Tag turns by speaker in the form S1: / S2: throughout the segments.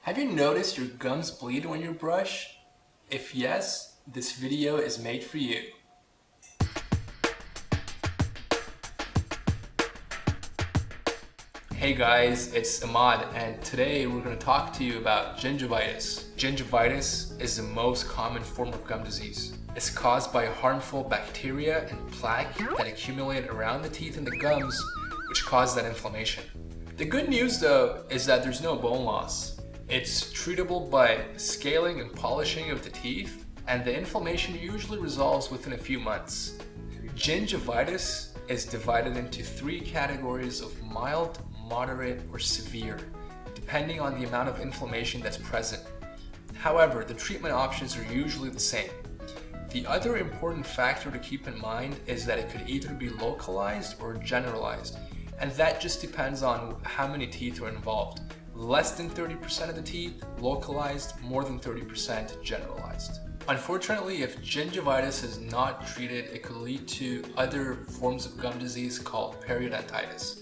S1: Have you noticed your gums bleed when you brush? If yes, this video is made for you. Hey guys, it's Ahmad, and today we're going to talk to you about gingivitis. Gingivitis is the most common form of gum disease. It's caused by harmful bacteria and plaque that accumulate around the teeth and the gums, which cause that inflammation. The good news though is that there's no bone loss. It's treatable by scaling and polishing of the teeth, and the inflammation usually resolves within a few months. Gingivitis is divided into three categories of mild, moderate, or severe, depending on the amount of inflammation that's present. However, the treatment options are usually the same. The other important factor to keep in mind is that it could either be localized or generalized, and that just depends on how many teeth are involved. Less than 30% of the teeth localized, more than 30% generalized. Unfortunately, if gingivitis is not treated, it could lead to other forms of gum disease called periodontitis.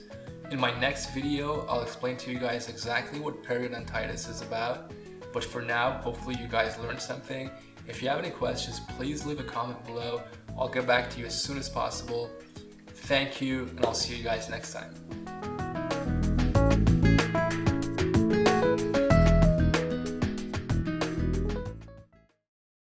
S1: In my next video, I'll explain to you guys exactly what periodontitis is about. But for now, hopefully you guys learned something. If you have any questions, please leave a comment below. I'll get back to you as soon as possible. Thank you, and I'll see you guys next time.